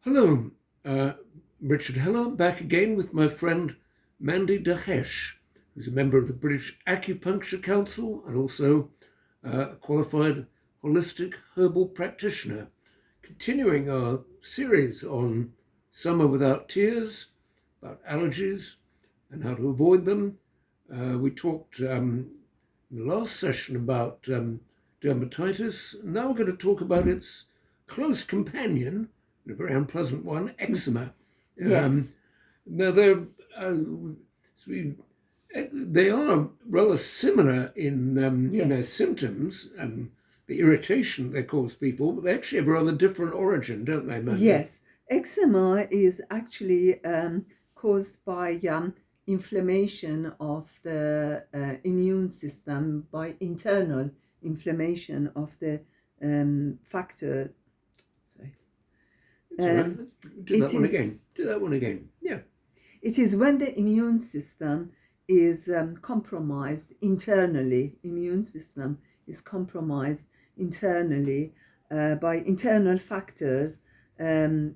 Hello, Richard Heller, back again with my friend Mandy Dahesh, who's a member of the British Acupuncture Council and also a qualified holistic herbal practitioner. Continuing our series on summer without tears, about allergies and how to avoid them. We talked in the last session about dermatitis. Now we're going to talk about its close companion, a very unpleasant one, eczema. Yes, Now they are rather similar in their yes, symptoms and the irritation they cause people, but they actually have a rather different origin, don't they, Mandy? yes. Eczema is actually caused by inflammation of the immune system, by internal inflammation of the factor. Sorry. It's all right. Um, Do that it one again. is Do that one again. Yeah. it is when the immune system is compromised internally. Immune system is compromised internally by internal factors and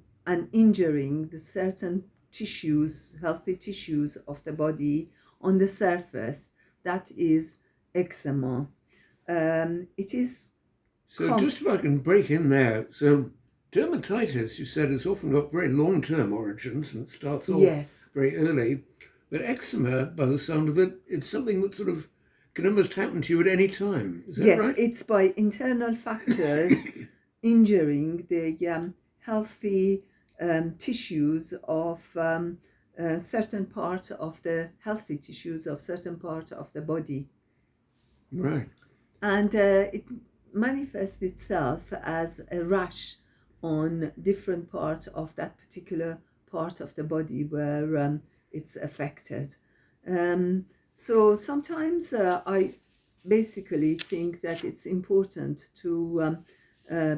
injuring the certain tissues, healthy tissues of the body on the surface. That is eczema. It is So com- just if I can break in there. So dermatitis, you said, has often got very long-term origins and starts off yes, very early. But eczema, by the sound of it, it's something that sort of can almost happen to you at any time. Is that yes. right? It's by internal factors injuring the healthy tissues of certain part of the healthy tissues of certain part of the body, Right. and it manifests itself as a rash on different part of that particular part of the body where it's affected. So sometimes I basically think that it's important to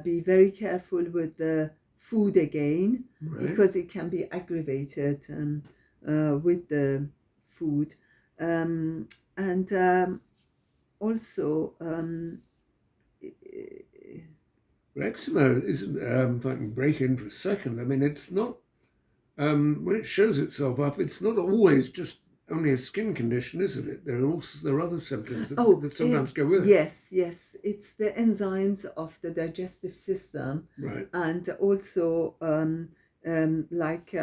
be very careful with the food again, Right. because it can be aggravated with the food. And also, But eczema isn't, if I can break in for a second, I mean, it's not, when it shows itself up, it's not always just only a skin condition, isn't it? There are other symptoms oh, that sometimes go with it. yes, yes, it's the enzymes of the digestive system, Right. and also like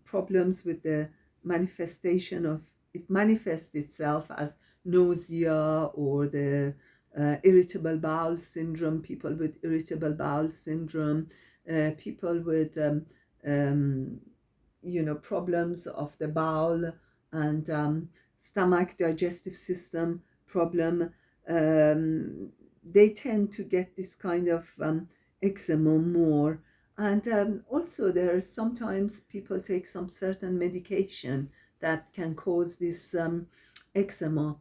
problems with the manifestation of it manifests itself as nausea or the irritable bowel syndrome. People with irritable bowel syndrome, people with um, problems of the bowel and stomach digestive system problem, they tend to get this kind of eczema more. And also there are sometimes people take some certain medication that can cause this eczema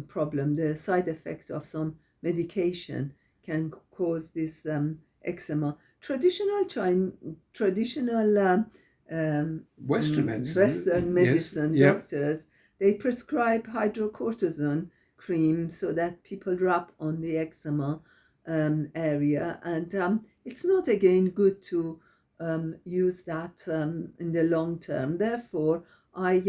problem. The side effects of some medication can cause this eczema. Traditional Western medicine, Western yes, medicine yeah. doctors, they prescribe hydrocortisone cream so that people rub on the eczema area, and it's not again good to use that in the long term. Therefore, I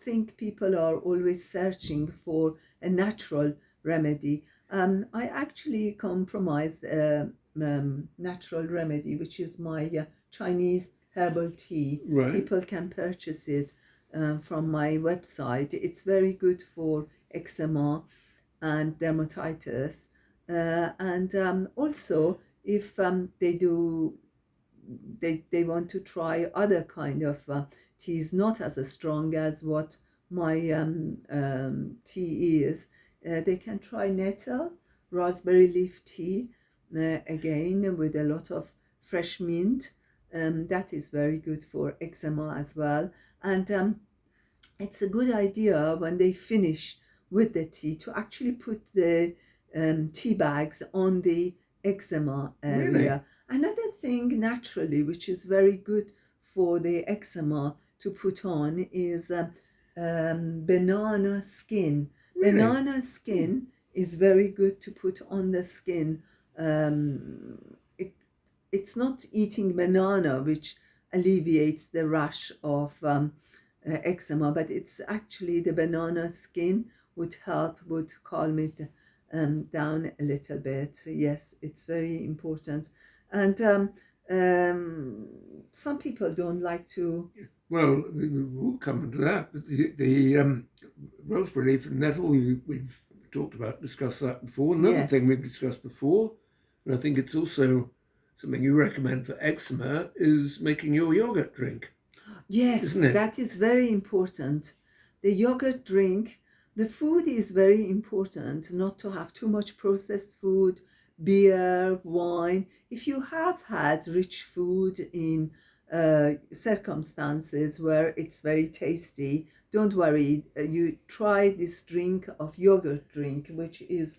think people are always searching for a natural remedy. I actually compromised a natural remedy, which is my Chinese herbal tea. Right. People can purchase it from my website. It's very good for eczema and dermatitis. And also, if they want to try other kind of teas, not as strong as what my tea is, they can try nettle, raspberry leaf tea, again with a lot of fresh mint. That is very good for eczema as well. And it's a good idea when they finish with the tea to actually put the tea bags on the eczema Really? area. Another thing naturally, which is very good for the eczema to put on, is banana skin. Really? Banana Hmm. skin is very good to put on the skin. It's not eating banana which alleviates the rash of eczema, but it's actually the banana skin would help, would calm it down a little bit. Yes, it's very important. And some people don't like to. Well, we'll come to that. But the raspberry leaf and nettle, we've talked about, discussed that before. Another Yes. thing we've discussed before, and I think it's also something you recommend for eczema, is making your yogurt drink. Yes, Isn't it? that is very important. The yogurt drink, the food is very important, not to have too much processed food, beer, wine. If you have had rich food in circumstances where it's very tasty, don't worry. You try this drink of yogurt drink, which is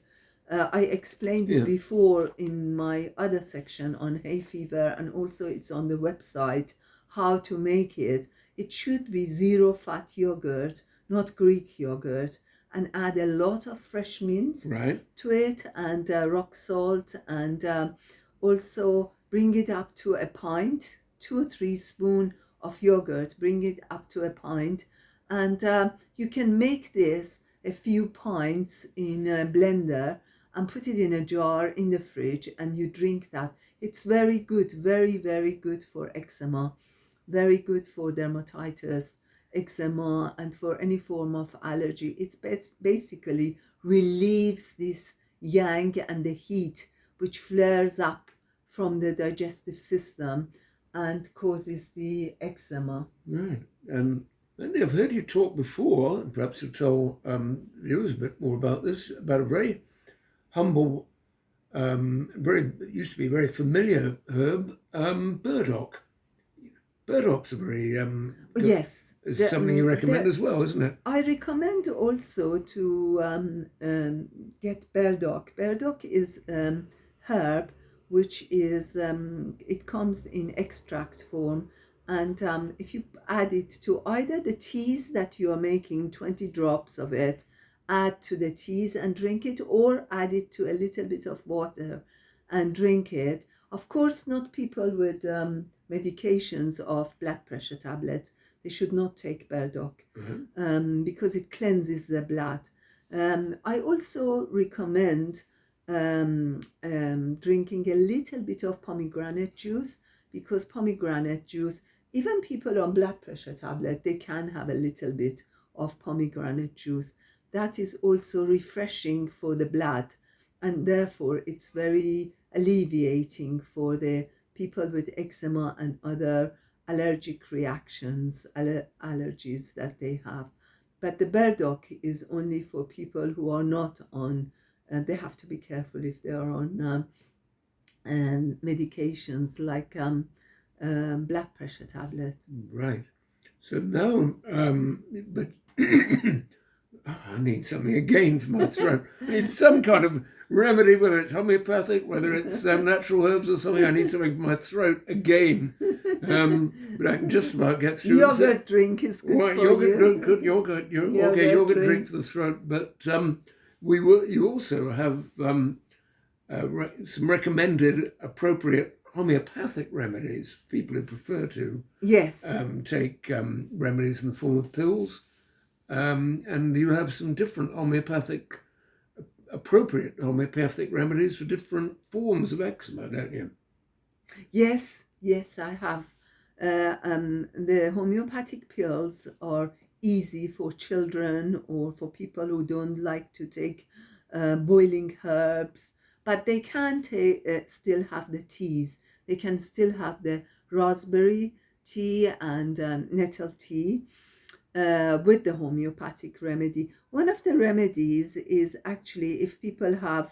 I explained it Yeah. before in my other section on hay fever, and also it's on the website how to make it. It should be zero fat yogurt, not Greek yogurt, and add a lot of fresh mint Right. to it, and rock salt, and also bring it up to a pint, 2 or 3 spoons of yogurt, bring it up to a pint, and you can make this a few pints in a blender and put it in a jar in the fridge, and you drink that. It's very good, very, very good for eczema, very good for dermatitis, eczema, and for any form of allergy. It basically relieves this yang and the heat which flares up from the digestive system and causes the eczema. Right. Mandy, I've heard you talk before, and perhaps you'll tell viewers a bit more about this, about a very humble, used to be very familiar herb, burdock. Burdock's a very good, Yes, is something you recommend as well, isn't it? I recommend also to get burdock. Burdock is herb which is it comes in extract form, and if you add it to either the teas that you are making, 20 drops of it, add to the teas and drink it, or add it to a little bit of water and drink it. Of course, not people with medications of blood pressure tablet. They should not take burdock because it cleanses the blood. I also recommend drinking a little bit of pomegranate juice, because pomegranate juice, even people on blood pressure tablet, they can have a little bit of pomegranate juice. That is also refreshing for the blood, and therefore it's very alleviating for the people with eczema and other allergic reactions, allergies that they have. But the burdock is only for people who are not on, they have to be careful if they are on medications like blood pressure tablet. Right. So now, but I need something again for my throat. I need some kind of remedy, whether it's homeopathic, whether it's natural herbs or something. I need something for my throat again. But I can just about get through. Yogurt drink is good for yogurt you. Drink, good yogurt. Okay, yogurt drink for the throat. But you also have some recommended appropriate homeopathic remedies. People who prefer to take remedies in the form of pills. And you have some different appropriate homeopathic remedies for different forms of eczema, don't you? Yes, I have. The homeopathic pills are easy for children or for people who don't like to take boiling herbs, but they can still have the teas. They can still have the raspberry tea and nettle tea. With the homeopathic remedy. One of the remedies is actually if people have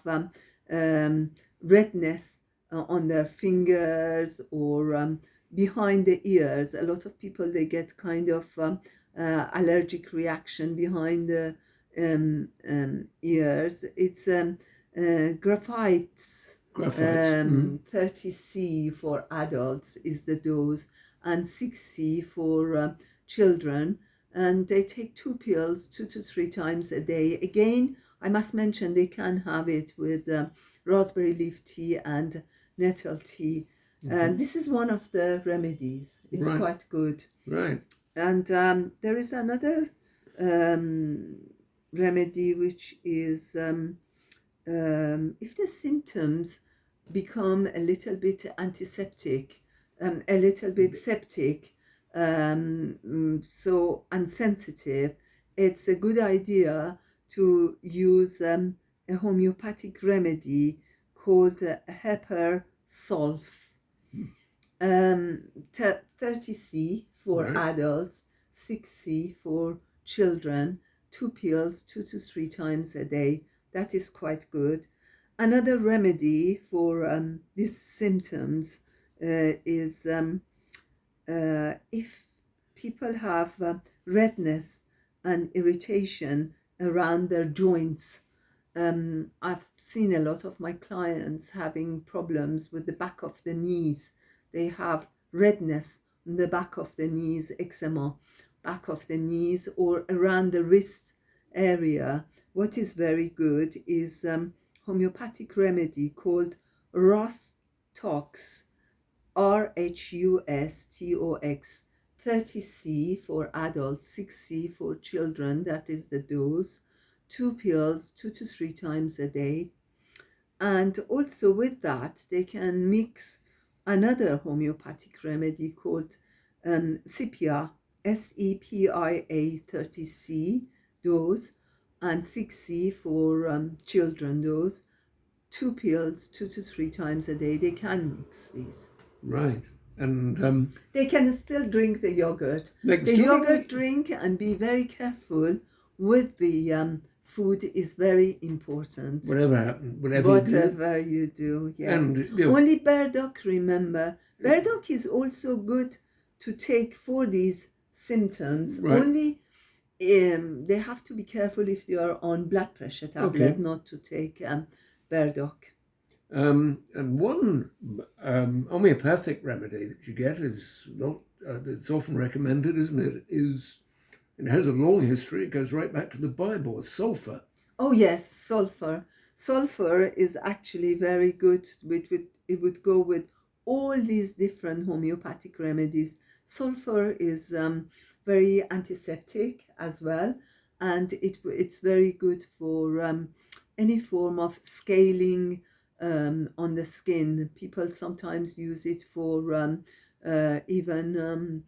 redness on their fingers or behind the ears. A lot of people, they get kind of allergic reaction behind the ears. It's graphite 30C for adults is the dose, and 6C for children. And they take 2 pills 2 to 3 times a day. Again, I must mention they can have it with raspberry leaf tea and nettle tea. And this is one of the remedies. It's Right. quite good. Right. And there is another remedy, which is if the symptoms become a little bit antiseptic, a little bit septic, so unsensitive, it's a good idea to use a homeopathic remedy called Heper Sulf. 30C for Right. adults, 6C for children, 2 pills 2 to 3 times a day. That is quite good. Another remedy for these symptoms is if people have redness and irritation around their joints. I've seen a lot of my clients having problems with the back of the knees. They have redness on the back of the knees, eczema, back of the knees, or around the wrist area. What is very good is homeopathic remedy called Rostox, Rhustox, 30C for adults, 6C for children. That is the dose. 2 pills 2 to 3 times a day. And also with that, they can mix another homeopathic remedy called Sepia, Sepia, 30C dose, and 6C for children dose. 2 pills 2 to 3 times a day. They can mix these. Right. And They can still drink the yogurt. Like The still yogurt drink, and be very careful with the food is very important. whatever happened, whatever You do, yes. And, you know, Only burdock, remember. Burdock is also good to take for these symptoms. Right. Only they have to be careful if they are on blood pressure tablet, Okay. not to take burdock. And one homeopathic remedy that you get is not that's often recommended, isn't it? It has a long history. It goes right back to the Bible. Sulfur. Oh yes, sulfur. Sulfur is actually very good. It would go with all these different homeopathic remedies. Sulfur is very antiseptic as well, and it's very good for any form of scaling on the skin. People sometimes use it for even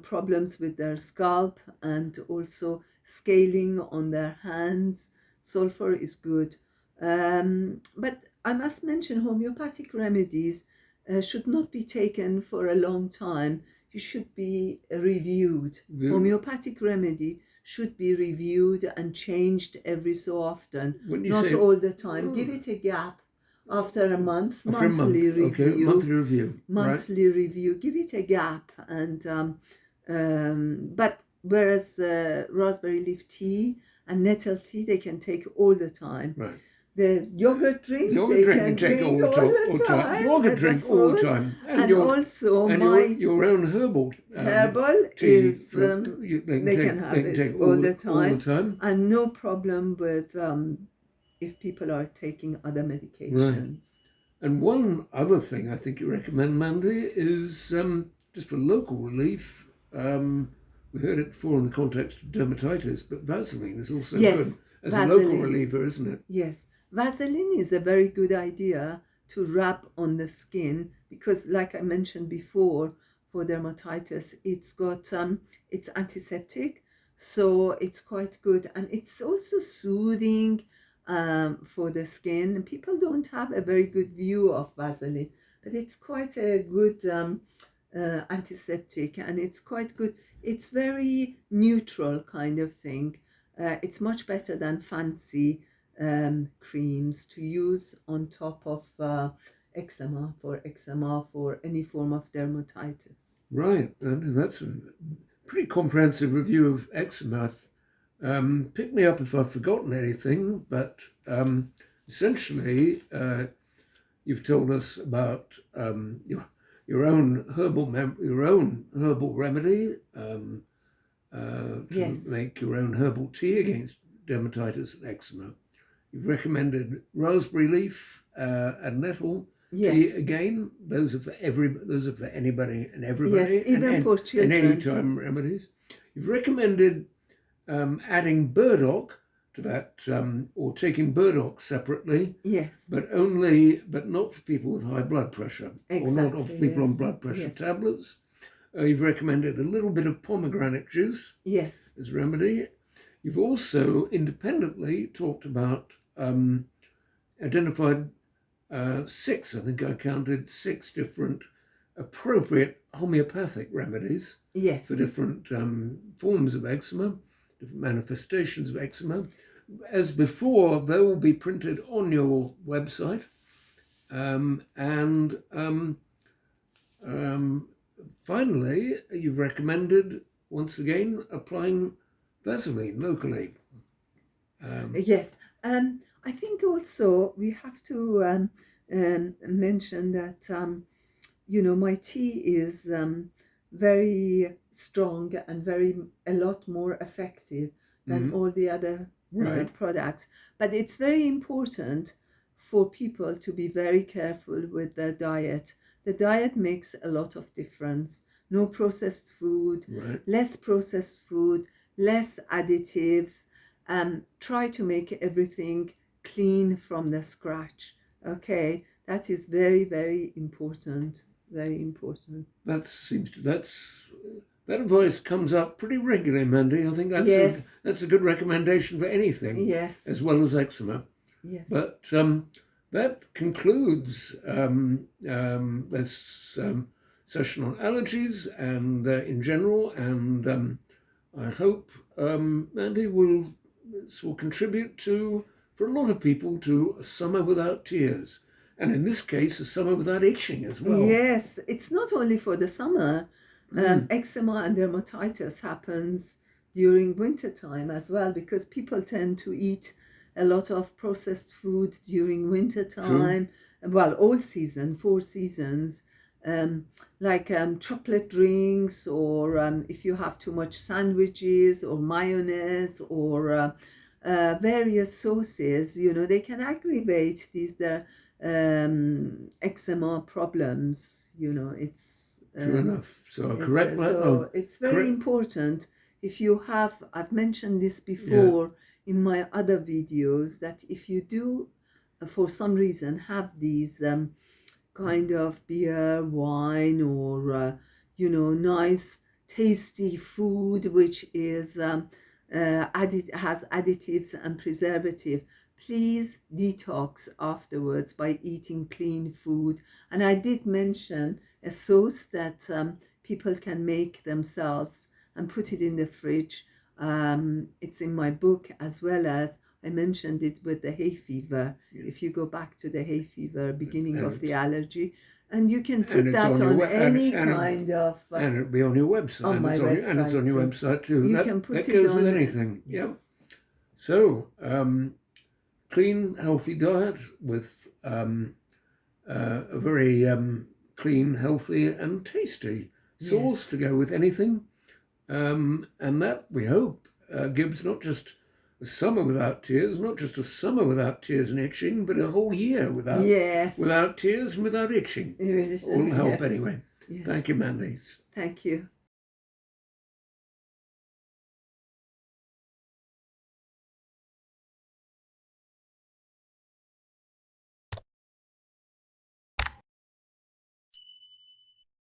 problems with their scalp, and also scaling on their hands. Sulfur is good. But I must mention homeopathic remedies should not be taken for a long time. You should be reviewed. Yeah. Homeopathic remedy should be reviewed and changed every so often, When you not say- all the time. Oh. Give it a gap after a month, After a month. monthly review. Okay, monthly review. Right. Monthly review. Give it a gap, and but whereas raspberry leaf tea and nettle tea, they can take all the time. Right. The yogurt drink, Yogurt they drink can you take drink all the time. Yogurt with the drink all the food. time. And your, also and my your own herbal herbal tea, is they can have it all the time. All the time. and no problem with if people are taking other medications. And one other thing I think you recommend, Mandy, is just for local relief. We heard it before in the context of dermatitis, but Vaseline is also Yes, good as a Vaseline. local reliever, isn't it? Yes, Vaseline is a very good idea to rub on the skin, because like I mentioned before, for dermatitis, it's got it's antiseptic, so it's quite good, and it's also soothing for the skin. People don't have a very good view of Vaseline, but it's quite a good antiseptic, and it's quite good. It's very neutral kind of thing. It's much better than fancy creams to use on top of eczema, for any form of dermatitis. Right, and that's a pretty comprehensive review of eczema. Pick me up if I've forgotten anything, but essentially you've told us about your own herbal remedy to Yes. make your own herbal tea against dermatitis and eczema. You've recommended raspberry leaf and nettle Yes. See, again, those are for anybody and everybody. Yes, even for children. And anytime remedies. You've recommended adding burdock to that, or taking burdock separately, Yes. but not for people with high blood pressure, Exactly, or not for people on yes, blood pressure yes. tablets. You've recommended a little bit of pomegranate juice Yes. as a remedy. You've also independently talked about, identified 6, I think I counted 6 different appropriate homeopathic remedies Yes. for different forms of eczema, different manifestations of eczema. As before, they will be printed on your website. Finally, you've recommended, once again, applying Vaseline locally. Yes. I think also we have to mention that, my tea is very strong and a lot more effective than all the other Right. products. But it's very important for people to be very careful with their diet. The diet makes a lot of difference. No processed food, Right. less processed food, less additives. Try to make everything clean from the scratch. Okay, that is very, very important. Very important. That advice comes up pretty regularly, Mandy. I think that's a good recommendation for anything, Yes. as well as eczema. Yes. But that concludes this session on allergies and in general, and I hope Mandy this will contribute for a lot of people to a summer without tears. And in this case, a summer without itching as well. Yes, it's not only for the summer. Eczema and dermatitis happens during winter time as well, because people tend to eat a lot of processed food during winter time. Well, all season, 4 seasons, like chocolate drinks, or if you have too much sandwiches or mayonnaise or various sauces, they can aggravate these eczema problems. It's True enough. So it's very important. If you have, I've mentioned this before in my other videos, that if you do, for some reason, have these kind of beer, wine, or nice, tasty food which is has additives and preservative, please detox afterwards by eating clean food. And I did mention a sauce that people can make themselves and put it in the fridge. It's in my book, as well as I mentioned it with the hay fever. If you go back to the hay fever, beginning of the allergy, and you can put that on any kind of... And it'll be on your website. On my website. And it's on your website too. You can put that it goes on... with anything. Yes. Yep. So, clean, healthy diet with a very clean, healthy and tasty sauce to go with anything. And that, we hope, gives not just a summer without tears, not just a summer without tears and itching, but a whole year without tears and without itching. All help anyway. Yes. Thank you, Mandy. Thank you.